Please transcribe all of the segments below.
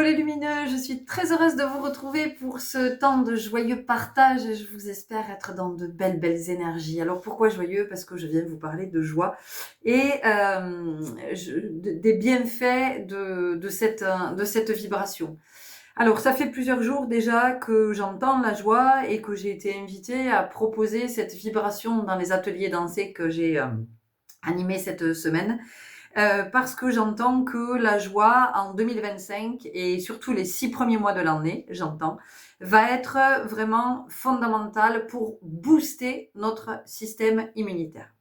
les lumineux, je suis très heureuse de vous retrouver pour ce temps de joyeux partage et je vous espère être dans de belles énergies. Alors pourquoi joyeux? Parce que je viens vous parler de joie et des bienfaits de cette vibration. Alors ça fait plusieurs jours déjà que j'entends la joie et que j'ai été invitée à proposer cette vibration dans les ateliers dansés que j'ai animés cette semaine. Parce que j'entends que la joie en 2025 et surtout les 6 premiers mois de l'année, j'entends, va être vraiment fondamentale pour booster notre système immunitaire.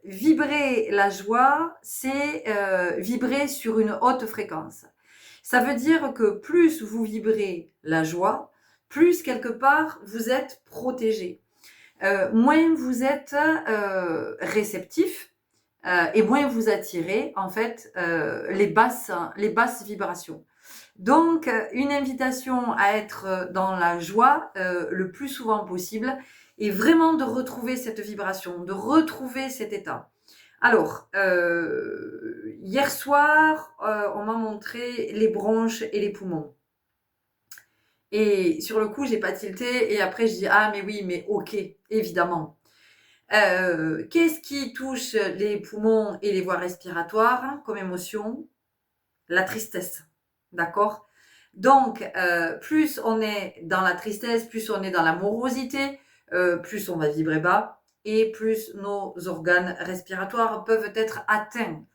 Vibrer la joie, c'est vibrer sur une haute fréquence. Ça veut dire que plus vous vibrez la joie, plus quelque part vous êtes protégé. Moins vous êtes réceptif, et moins vous attirez en fait les basses vibrations. Donc une invitation à être dans la joie le plus souvent possible et vraiment de retrouver cette vibration, de retrouver cet état. Alors, hier soir, on m'a montré les bronches et les poumons. Et sur le coup, j'ai pas tilté et après je dis ah mais oui, mais ok, évidemment. Qu'est-ce qui touche les poumons et les voies respiratoires comme émotion? La tristesse, d'accord? Donc, plus on est dans la tristesse, plus on est dans la morosité, plus on va vibrer bas et plus nos organes respiratoires peuvent être atteints.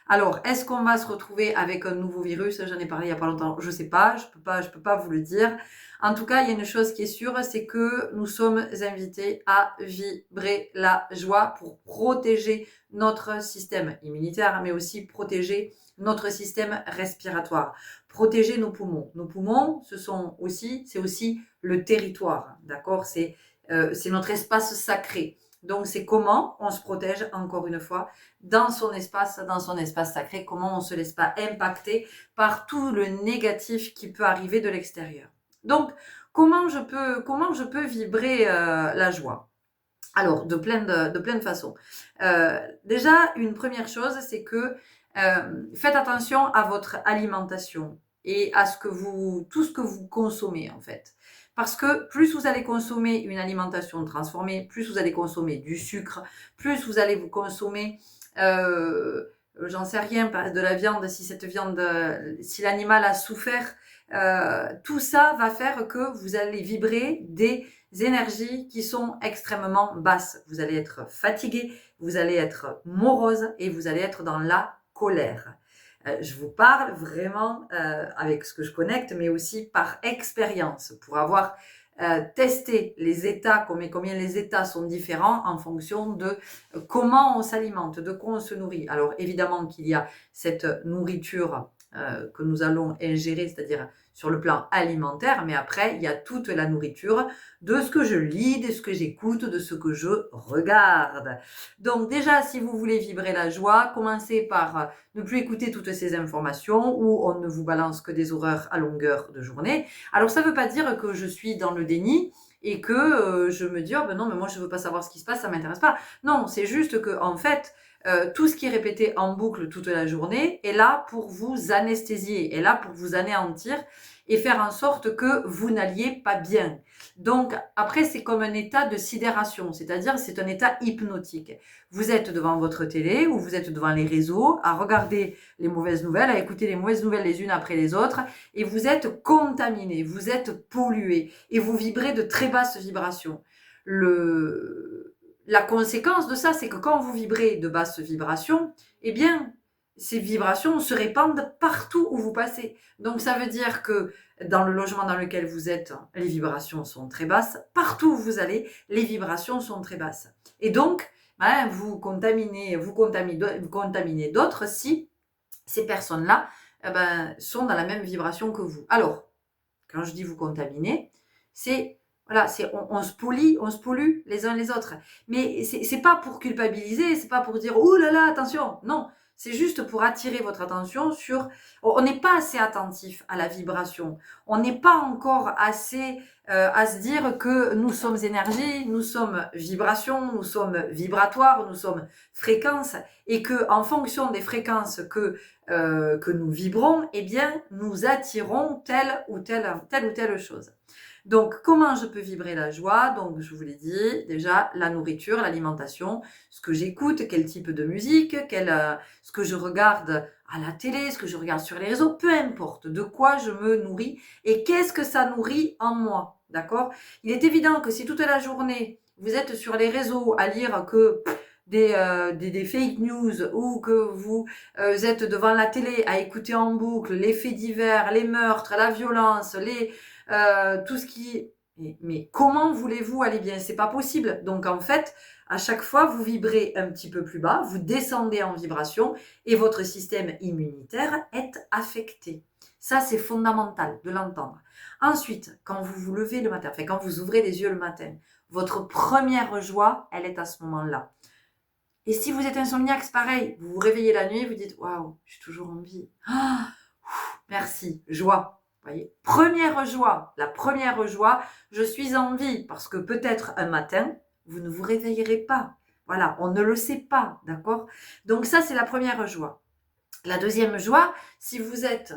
Alors, est-ce qu'on va se retrouver avec un nouveau virus? J'en ai parlé il n'y a pas longtemps. Je sais pas, je peux pas vous le dire. En tout cas, il y a une chose qui est sûre, c'est que nous sommes invités à vibrer la joie pour protéger notre système immunitaire, mais aussi protéger notre système respiratoire, protéger nos poumons. Nos poumons, c'est aussi le territoire, d'accord? C'est notre espace sacré. Donc, c'est comment on se protège, encore une fois, dans son espace sacré, comment on ne se laisse pas impacter par tout le négatif qui peut arriver de l'extérieur. Donc, comment je peux vibrer la joie? Alors, de plein de façons. Déjà, une première chose, c'est que faites attention à votre alimentation et à tout ce que vous consommez, en fait. Parce que plus vous allez consommer une alimentation transformée, plus vous allez consommer du sucre, plus vous allez vous consommer, j'en sais rien, de la viande, si l'animal a souffert, tout ça va faire que vous allez vibrer des énergies qui sont extrêmement basses. Vous allez être fatigué, vous allez être morose et vous allez être dans la colère. Je vous parle vraiment avec ce que je connecte, mais aussi par expérience, pour avoir testé les états, combien les états sont différents en fonction de comment on s'alimente, de quoi on se nourrit. Alors évidemment qu'il y a cette nourriture que nous allons ingérer, c'est-à-dire sur le plan alimentaire, mais après, il y a toute la nourriture de ce que je lis, de ce que j'écoute, de ce que je regarde. Donc déjà, si vous voulez vibrer la joie, commencez par ne plus écouter toutes ces informations où on ne vous balance que des horreurs à longueur de journée. Alors ça ne veut pas dire que je suis dans le déni et que je me dis oh ben non mais moi je veux pas savoir ce qui se passe, ça m'intéresse pas. Non, c'est juste que en fait tout ce qui est répété en boucle toute la journée est là pour vous anesthésier, est là pour vous anéantir et faire en sorte que vous n'alliez pas bien. Donc après c'est comme un état de sidération, c'est-à-dire c'est un état hypnotique. Vous êtes devant votre télé ou vous êtes devant les réseaux à regarder les mauvaises nouvelles, à écouter les mauvaises nouvelles les unes après les autres et vous êtes contaminé, vous êtes pollué et vous vibrez de très basses vibrations. La conséquence de ça, c'est que quand vous vibrez de basses vibrations, eh bien, ces vibrations se répandent partout où vous passez. Donc, ça veut dire que dans le logement dans lequel vous êtes, les vibrations sont très basses. Partout où vous allez, les vibrations sont très basses. Et donc, vous contaminez d'autres si ces personnes-là sont dans la même vibration que vous. Alors, quand je dis vous contaminer, c'est voilà, on se pollue les uns les autres. Mais c'est pas pour culpabiliser, c'est pas pour dire oh là là, attention. Non, C'est juste pour attirer votre attention sur... On n'est pas assez attentif à la vibration. On n'est pas encore assez à se dire que nous sommes énergie, nous sommes vibration, nous sommes vibratoire, nous sommes fréquence, et que en fonction des fréquences que nous vibrons, eh bien, nous attirons telle ou telle chose. Donc, comment je peux vibrer la joie? Donc, je vous l'ai dit, déjà, la nourriture, l'alimentation, ce que j'écoute, quel type de musique, ce que je regarde à la télé, ce que je regarde sur les réseaux, peu importe de quoi je me nourris et qu'est-ce que ça nourrit en moi, d'accord? Il est évident que si toute la journée, vous êtes sur les réseaux à lire que des fake news ou que vous êtes devant la télé à écouter en boucle les faits divers, les meurtres, la violence, tout ce qui... Mais comment voulez-vous aller bien? C'est pas possible. Donc en fait, à chaque fois, vous vibrez un petit peu plus bas, vous descendez en vibration et votre système immunitaire est affecté. Ça, c'est fondamental de l'entendre. Ensuite, quand vous vous levez le matin, enfin quand vous ouvrez les yeux le matin, votre première joie, elle est à ce moment-là. Et si vous êtes insomniaque, c'est pareil. Vous vous réveillez la nuit, vous dites « Waouh, je suis toujours en vie. Ah, merci, joie. » Voyez, la première joie, je suis en vie parce que peut-être un matin, vous ne vous réveillerez pas. Voilà, on ne le sait pas, d'accord? Donc ça, c'est la première joie. La deuxième joie, si vous êtes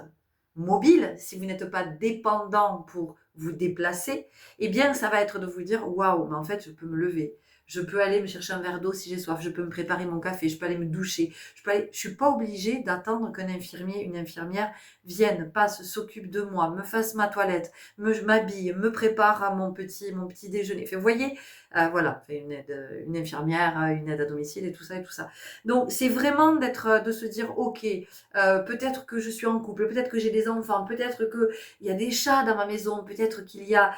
mobile, si vous n'êtes pas dépendant pour vous déplacer, eh bien, ça va être de vous dire « Waouh, mais en fait, je peux me lever. Je peux aller me chercher un verre d'eau si j'ai soif, je peux me préparer mon café, je peux aller me doucher, je suis pas obligée d'attendre qu'un infirmier, une infirmière vienne, passe, s'occupe de moi, me fasse ma toilette, m'habille, me prépare à mon petit déjeuner. Enfin, vous voyez, voilà, une infirmière, une aide à domicile et tout ça et tout ça. Donc, c'est vraiment de se dire, ok, peut-être que je suis en couple, peut-être que j'ai des enfants, peut-être qu'il y a des chats dans ma maison, peut-être qu'il y a,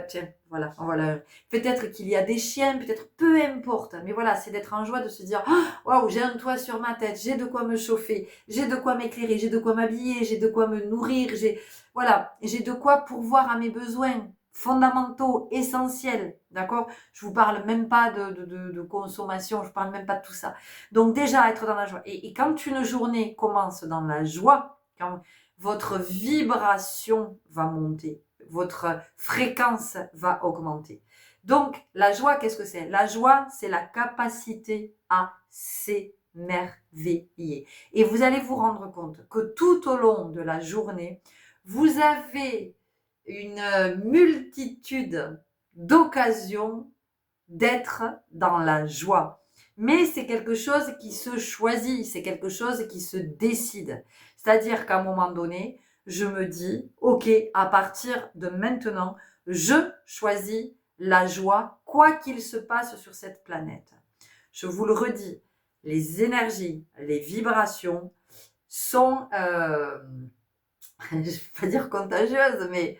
tiens, voilà, peut-être qu'il y a des chiens, peut-être, peu importe. Mais voilà, c'est d'être en joie, de se dire, waouh, j'ai un toit sur ma tête, j'ai de quoi me chauffer, j'ai de quoi m'éclairer, j'ai de quoi m'habiller, j'ai de quoi me nourrir, j'ai de quoi pourvoir à mes besoins fondamentaux, essentiels, d'accord? Je vous parle même pas de consommation, je parle même pas de tout ça. Donc déjà, être dans la joie. Et quand une journée commence dans la joie, quand votre vibration va monter, votre fréquence va augmenter. Donc, la joie, qu'est-ce que c'est? La joie, c'est la capacité à s'émerveiller. Et vous allez vous rendre compte que tout au long de la journée, vous avez une multitude d'occasions d'être dans la joie. Mais c'est quelque chose qui se choisit, c'est quelque chose qui se décide. C'est-à-dire qu'à un moment donné, je me dis, ok, à partir de maintenant, je choisis la joie, quoi qu'il se passe sur cette planète. Je vous le redis, les énergies, les vibrations sont, je ne vais pas dire contagieuses, mais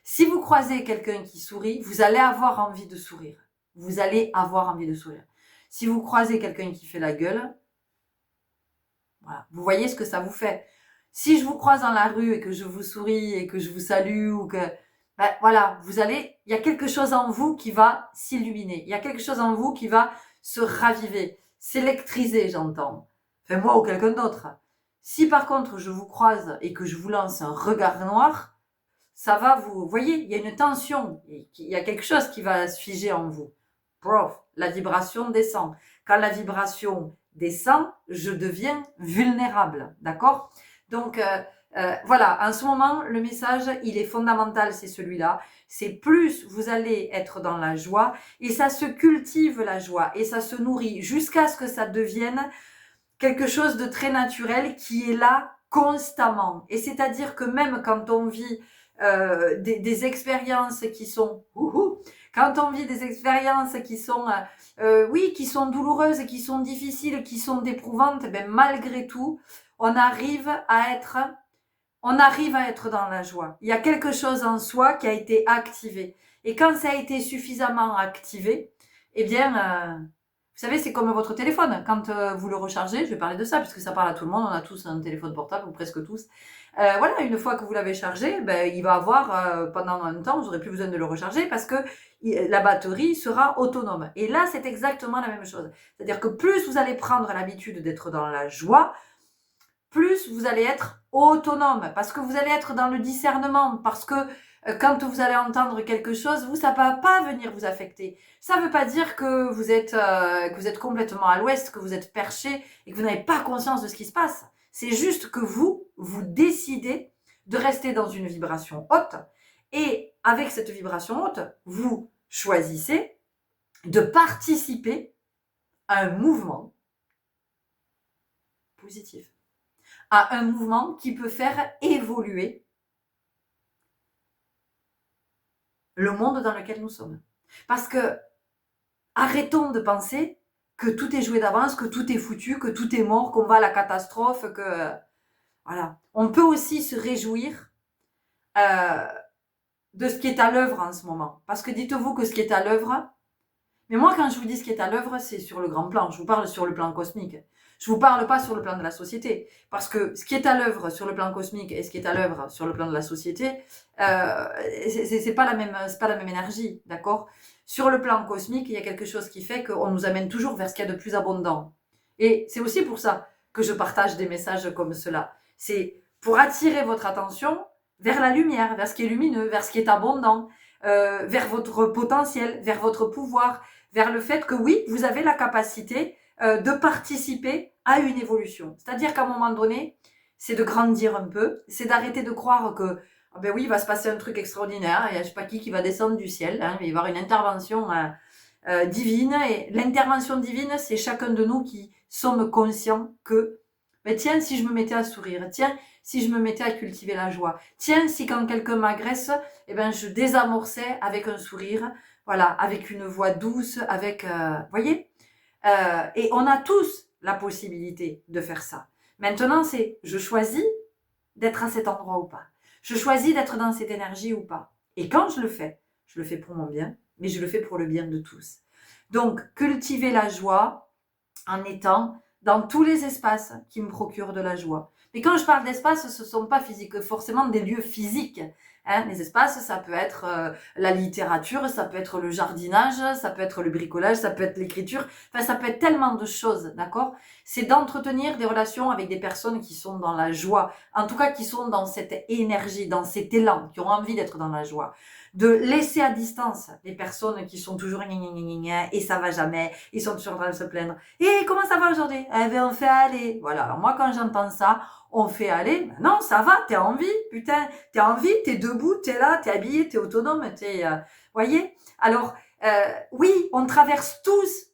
si vous croisez quelqu'un qui sourit, vous allez avoir envie de sourire. Vous allez avoir envie de sourire. Si vous croisez quelqu'un qui fait la gueule, voilà, vous voyez ce que ça vous fait. Si je vous croise dans la rue et que je vous souris et que je vous salue ou que, ben voilà, il y a quelque chose en vous qui va s'illuminer. Il y a quelque chose en vous qui va se raviver, s'électriser, j'entends. Enfin, moi ou quelqu'un d'autre. Si par contre je vous croise et que je vous lance un regard noir, ça va vous voyez, il y a une tension, il y a quelque chose qui va se figer en vous. Prof, la vibration descend. Quand la vibration descend, je deviens vulnérable, d'accord? Donc, voilà, en ce moment, le message, il est fondamental, c'est celui-là. C'est plus vous allez être dans la joie et ça se cultive la joie et ça se nourrit jusqu'à ce que ça devienne quelque chose de très naturel qui est là constamment. Et c'est-à-dire que même quand on vit des expériences qui sont quand on vit des expériences qui sont oui, qui sont douloureuses, qui sont difficiles, qui sont éprouvantes, ben malgré tout, on arrive à être dans la joie. Il y a quelque chose en soi qui a été activé. Et quand ça a été suffisamment activé, eh bien Vous savez, c'est comme votre téléphone. Quand vous le rechargez, je vais parler de ça, puisque ça parle à tout le monde, on a tous un téléphone portable, ou presque tous. Voilà, une fois que vous l'avez chargé, ben, il va avoir, pendant un temps, vous n'aurez plus besoin de le recharger, parce que la batterie sera autonome. Et là, c'est exactement la même chose. C'est-à-dire que plus vous allez prendre l'habitude d'être dans la joie, plus vous allez être autonome, parce que vous allez être dans le discernement, parce que quand vous allez entendre quelque chose, vous, ça ne va pas venir vous affecter. Ça ne veut pas dire que vous êtes complètement à l'ouest, que vous êtes perché et que vous n'avez pas conscience de ce qui se passe. C'est juste que vous décidez de rester dans une vibration haute, et avec cette vibration haute, vous choisissez de participer à un mouvement positif, à un mouvement qui peut faire évoluer le monde dans lequel nous sommes. Parce que arrêtons de penser que tout est joué d'avance, que tout est foutu, que tout est mort, qu'on va à la catastrophe, que voilà. On peut aussi se réjouir de ce qui est à l'œuvre en ce moment. Parce que dites-vous que ce qui est à l'œuvre, mais moi quand je vous dis ce qui est à l'œuvre, c'est sur le grand plan. Je vous parle sur le plan cosmique. Je vous parle pas sur le plan de la société, parce que ce qui est à l'œuvre sur le plan cosmique et ce qui est à l'œuvre sur le plan de la société, c'est pas la même énergie, d'accord? Sur le plan cosmique, il y a quelque chose qui fait qu'on nous amène toujours vers ce qu'il y a de plus abondant. Et c'est aussi pour ça que je partage des messages comme cela. C'est pour attirer votre attention vers la lumière, vers ce qui est lumineux, vers ce qui est abondant, vers votre potentiel, vers votre pouvoir, vers le fait que oui, vous avez la capacité de participer à une évolution. C'est-à-dire qu'à un moment donné, c'est de grandir un peu, c'est d'arrêter de croire que ah ben oui, il va se passer un truc extraordinaire, il y a je sais pas qui va descendre du ciel, hein, il va y avoir une intervention divine, et l'intervention divine, c'est chacun de nous qui sommes conscients que ben tiens, si je me mettais à sourire, tiens, si je me mettais à cultiver la joie, tiens, si quand quelqu'un m'agresse, eh ben je désamorçais avec un sourire, voilà, avec une voix douce, avec, voyez, et on a tous la possibilité de faire ça. Maintenant, c'est je choisis d'être à cet endroit ou pas. Je choisis d'être dans cette énergie ou pas. Et quand je le fais pour mon bien, mais je le fais pour le bien de tous. Donc, cultiver la joie en étant dans tous les espaces qui me procurent de la joie. Mais quand je parle d'espace, ce ne sont pas forcément des lieux physiques. Hein. Les espaces, ça peut être la littérature, ça peut être le jardinage, ça peut être le bricolage, ça peut être l'écriture. Enfin, ça peut être tellement de choses, d'accord? C'est d'entretenir des relations avec des personnes qui sont dans la joie, en tout cas qui sont dans cette énergie, dans cet élan, qui ont envie d'être dans la joie. De laisser à distance les personnes qui sont toujours et ça va jamais, ils sont toujours en train de se plaindre. Et comment ça va aujourd'hui? Eh bien, on fait aller. Voilà. Alors moi, quand j'entends ça, on fait aller. Ben non, ça va, t'es en vie, putain. T'es en vie, t'es debout, t'es là, t'es habillé, t'es autonome, voyez? Alors, oui, on traverse tous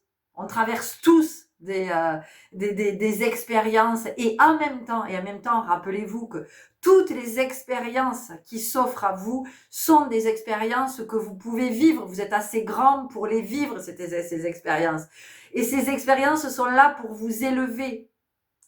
des expériences, et en même temps, rappelez-vous que toutes les expériences qui s'offrent à vous sont des expériences que vous pouvez vivre. Vous êtes assez grand pour les vivre, ces expériences. Et ces expériences sont là pour vous élever.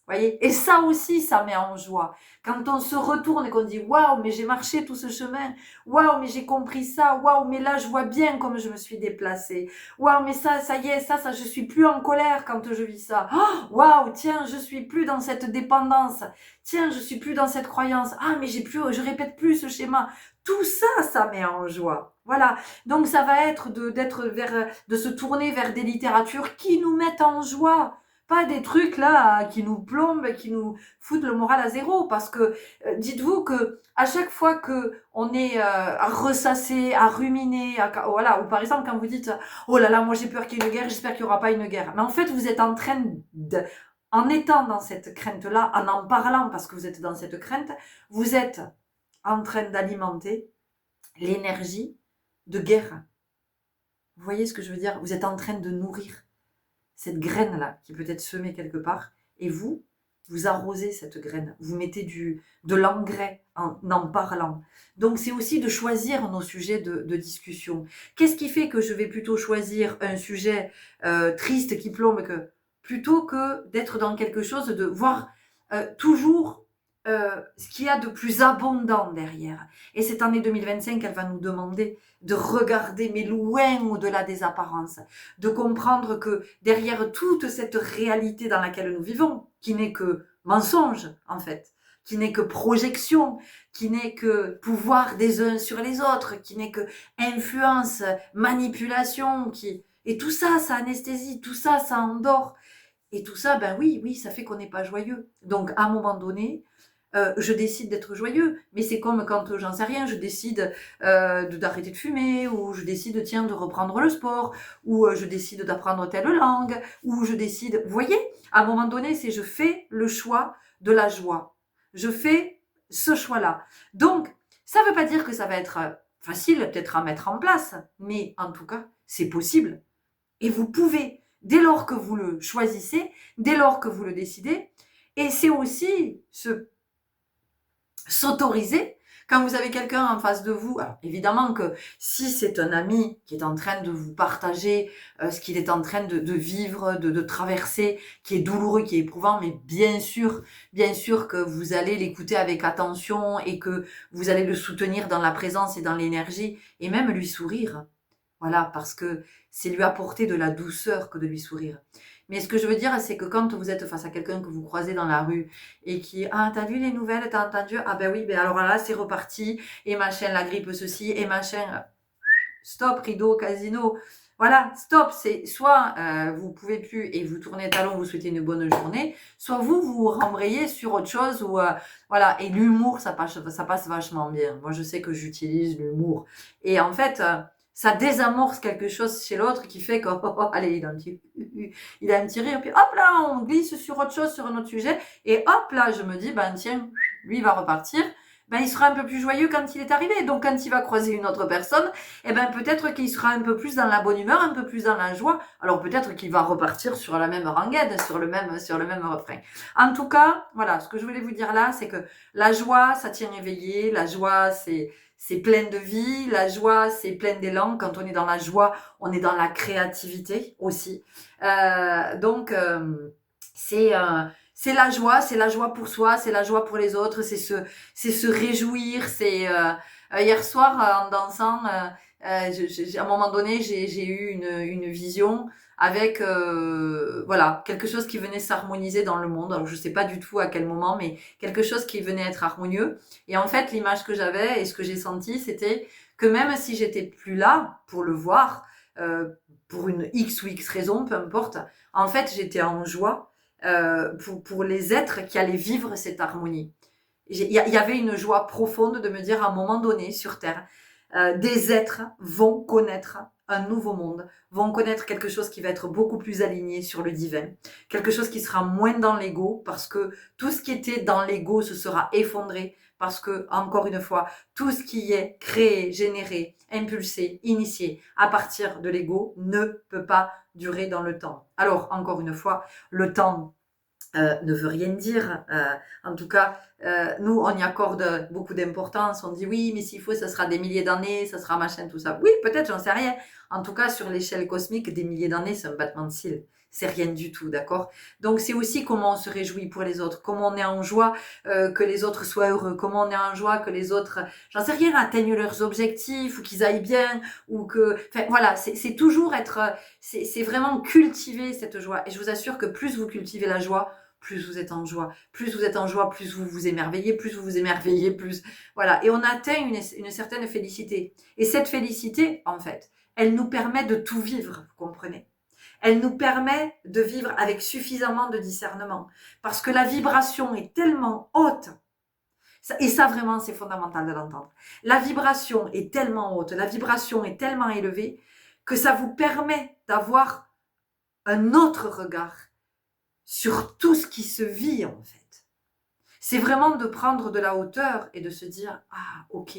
Voyez, et ça aussi, ça met en joie. Quand on se retourne et qu'on dit « Waouh, mais j'ai marché tout ce chemin. Waouh, mais j'ai compris ça. Waouh, mais là, je vois bien comme je me suis déplacée. Waouh, mais ça y est, ça, je suis plus en colère quand je vis ça. Oh, waouh, tiens, je suis plus dans cette dépendance. Tiens, je suis plus dans cette croyance. Ah, mais je répète plus ce schéma. » Tout ça, ça met en joie. Voilà. Donc, ça va être de se tourner vers des littératures qui nous mettent en joie. Pas des trucs là qui nous plombent, qui nous foutent le moral à zéro, parce que dites-vous que à chaque fois que on est à ressasser, à ruminer, voilà, ou par exemple quand vous dites oh là là, moi j'ai peur qu'il y ait une guerre, j'espère qu'il n'y aura pas une guerre, mais en fait vous êtes en train en étant dans cette crainte-là, en parlant parce que vous êtes dans cette crainte, vous êtes en train d'alimenter l'énergie de guerre. Vous voyez ce que je veux dire? Vous êtes en train de nourrir cette graine-là qui peut être semée quelque part, et vous arrosez cette graine, vous mettez de l'engrais en parlant. Donc c'est aussi de choisir nos sujets de discussion. Qu'est-ce qui fait que je vais plutôt choisir un sujet triste qui plombe, plutôt que d'être dans quelque chose, de voir toujours ce qu'il y a de plus abondant derrière. Et cette année 2025, elle va nous demander de regarder, mais loin au-delà des apparences, de comprendre que derrière toute cette réalité dans laquelle nous vivons, qui n'est que mensonge en fait, qui n'est que projection, qui n'est que pouvoir des uns sur les autres, qui n'est que influence, manipulation, et tout ça, ça anesthésie, tout ça, ça endort. Et tout ça, ben oui, ça fait qu'on n'est pas joyeux. Donc, à un moment donné, je décide d'être joyeux. Mais c'est comme quand, j'en sais rien, je décide d'arrêter de fumer, ou je décide, tiens, de reprendre le sport, ou je décide d'apprendre telle langue, ou je décide... Vous voyez, à un moment donné, c'est je fais le choix de la joie. Je fais ce choix-là. Donc, ça ne veut pas dire que ça va être facile, peut-être à mettre en place, mais en tout cas, c'est possible. Et vous pouvez, dès lors que vous le choisissez, dès lors que vous le décidez, et c'est aussi s'autoriser quand vous avez quelqu'un en face de vous. Alors évidemment que si c'est un ami qui est en train de vous partager ce qu'il est en train de vivre, de traverser, qui est douloureux, qui est éprouvant, mais bien sûr que vous allez l'écouter avec attention et que vous allez le soutenir dans la présence et dans l'énergie et même lui sourire. Voilà, parce que c'est lui apporter de la douceur que de lui sourire. Mais ce que je veux dire, c'est que quand vous êtes face à quelqu'un que vous croisez dans la rue et qui « Ah, t'as vu les nouvelles, t'as entendu? Ah ben oui, ben alors là, c'est reparti, et machin, la grippe ceci, et machin... » Stop, rideau, casino. Voilà, stop. C'est soit vous pouvez plus et vous tournez talon, vous souhaitez une bonne journée, soit vous rembrayez sur autre chose. Ou voilà. Et l'humour, ça passe vachement bien. Moi, je sais que j'utilise l'humour. Et en fait... ça désamorce quelque chose chez l'autre qui fait que, allez, il a un petit rire, puis hop là, on glisse sur autre chose, sur un autre sujet, et hop là, je me dis, ben tiens, lui, il va repartir, ben il sera un peu plus joyeux quand il est arrivé. Donc quand il va croiser une autre personne, eh ben peut-être qu'il sera un peu plus dans la bonne humeur, un peu plus dans la joie. Alors peut-être qu'il va repartir sur la même rengaine, sur le même refrain. En tout cas, voilà, ce que je voulais vous dire là, c'est que la joie, ça tient éveillé, la joie, c'est plein de vie, la joie, c'est plein d'élan. Quand on est dans la joie, on est dans la créativité aussi. Donc, c'est la joie pour soi, c'est la joie pour les autres, c'est se réjouir. Hier soir, en dansant, à un moment donné, j'ai eu une vision avec voilà, quelque chose qui venait s'harmoniser dans le monde. Alors je sais pas du tout à quel moment, mais quelque chose qui venait être harmonieux. Et en fait, l'image que j'avais et ce que j'ai senti, c'était que même si j'étais plus là pour le voir, pour une X ou X raison, peu importe, en fait, j'étais en joie pour les êtres qui allaient vivre cette harmonie. Il y avait une joie profonde de me dire à un moment donné sur Terre, des êtres vont connaître un nouveau monde, vont connaître quelque chose qui va être beaucoup plus aligné sur le divin, quelque chose qui sera moins dans l'ego, parce que tout ce qui était dans l'ego se sera effondré, parce que, encore une fois, tout ce qui est créé, généré, impulsé, initié à partir de l'ego ne peut pas durer dans le temps. Alors, encore une fois, le temps ne veut rien dire. En tout cas, nous, on y accorde beaucoup d'importance. On dit oui, mais s'il faut, ça sera des milliers d'années, ça sera machin, tout ça. Oui, peut-être, j'en sais rien. En tout cas, sur l'échelle cosmique, des milliers d'années, c'est un battement de cils. C'est rien du tout, d'accord? Donc, c'est aussi comment on se réjouit pour les autres, comment on est en joie que les autres soient heureux, comment on est en joie que les autres, j'en sais rien, atteignent leurs objectifs ou qu'ils aillent bien, ou que... Enfin, voilà, c'est toujours être... c'est vraiment cultiver cette joie. Et je vous assure que plus vous cultivez la joie, plus vous êtes en joie. Plus vous êtes en joie, plus vous vous émerveillez, plus... Voilà. Et on atteint une certaine félicité. Et cette félicité, en fait, elle nous permet de tout vivre, vous comprenez? Elle nous permet de vivre avec suffisamment de discernement. Parce que la vibration est tellement haute, et ça vraiment c'est fondamental de l'entendre. La vibration est tellement haute, la vibration est tellement élevée, que ça vous permet d'avoir un autre regard sur tout ce qui se vit en fait. C'est vraiment de prendre de la hauteur et de se dire « Ah, ok,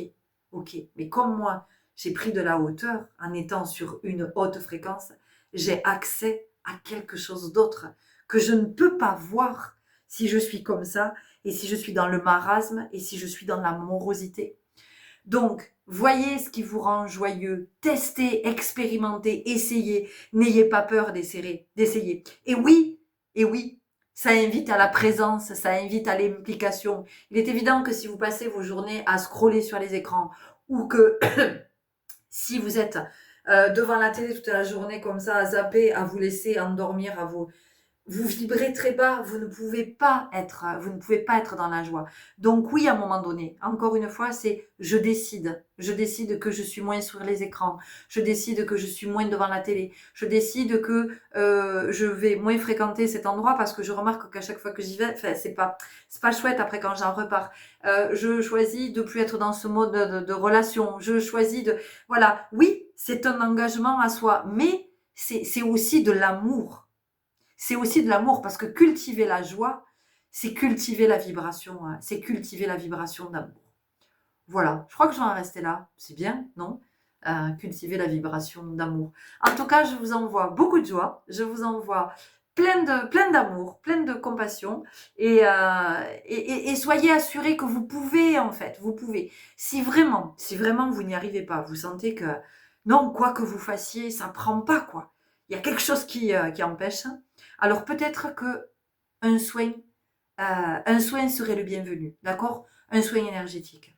mais comme moi, j'ai pris de la hauteur en étant sur une haute fréquence, j'ai accès à quelque chose d'autre que je ne peux pas voir si je suis comme ça et si je suis dans le marasme et si je suis dans la morosité. » Donc, voyez ce qui vous rend joyeux, testez, expérimentez, essayez, n'ayez pas peur d'essayer. Et oui, Ça invite à la présence, ça invite à l'implication. Il est évident que si vous passez vos journées à scroller sur les écrans ou que si vous êtes devant la télé toute la journée comme ça, à zapper, à vous laisser endormir, vous vibrez très bas, vous ne pouvez pas être dans la joie. Donc oui, à un moment donné, encore une fois, c'est je décide que je suis moins sur les écrans, je décide que je suis moins devant la télé, je décide que je vais moins fréquenter cet endroit parce que je remarque qu'à chaque fois que j'y vais, enfin c'est pas chouette après quand j'en repars. Je choisis de plus être dans ce mode de relation, je choisis de voilà, oui, c'est un engagement à soi, mais c'est aussi de l'amour. C'est aussi de l'amour parce que cultiver la joie, c'est cultiver la vibration, hein, c'est cultiver la vibration d'amour. Voilà, je crois que je vais en rester là. C'est bien, non cultiver la vibration d'amour. En tout cas, je vous envoie beaucoup de joie, je vous envoie plein d'amour, plein de compassion et soyez assurés que vous pouvez en fait, vous pouvez. Si vraiment vous n'y arrivez pas, vous sentez que non, quoi que vous fassiez, ça prend pas quoi. Il y a quelque chose qui empêche. Alors peut-être que un un soin serait le bienvenu, d'accord? Un soin énergétique.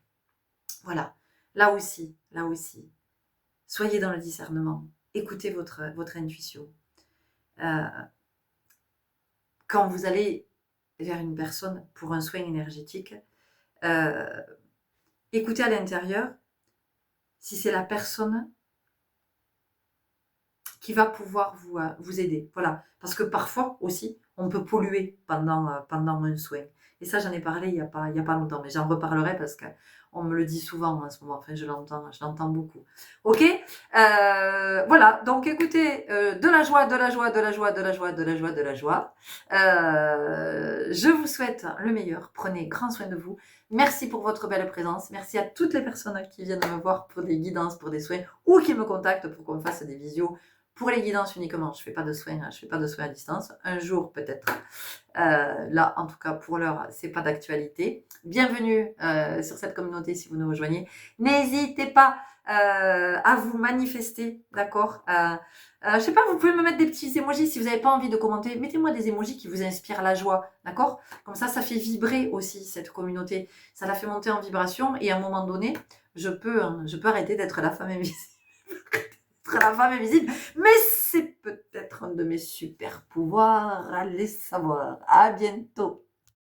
Voilà. Là aussi, soyez dans le discernement. Écoutez votre intuition. Euh, quand vous allez vers une personne pour un soin énergétique, euh, écoutez à l'intérieur si c'est la personne qui va pouvoir vous aider. Voilà. Parce que parfois aussi, on peut polluer pendant un soin. Et ça, j'en ai parlé il y a pas longtemps, mais j'en reparlerai parce qu'on me le dit souvent en ce moment. Enfin, je l'entends beaucoup. Ok. Voilà. Donc, écoutez, de la joie, de la joie, de la joie, de la joie, de la joie, de la joie. Je vous souhaite le meilleur. Prenez grand soin de vous. Merci pour votre belle présence. Merci à toutes les personnes qui viennent me voir pour des guidances, pour des soins, ou qui me contactent pour qu'on fasse des visios. Pour les guidances uniquement, je fais pas de soins à distance. Un jour peut-être. Là, en tout cas, pour l'heure, c'est pas d'actualité. Bienvenue sur cette communauté si vous nous rejoignez. N'hésitez pas à vous manifester, d'accord. Je sais pas, vous pouvez me mettre des petits emojis si vous n'avez pas envie de commenter. Mettez-moi des emojis qui vous inspirent la joie, d'accord. Comme ça fait vibrer aussi cette communauté. Ça la fait monter en vibration et à un moment donné, je peux arrêter d'être la femme invisible. La femme invisible, mais c'est peut-être un de mes super pouvoirs, allez savoir. À bientôt.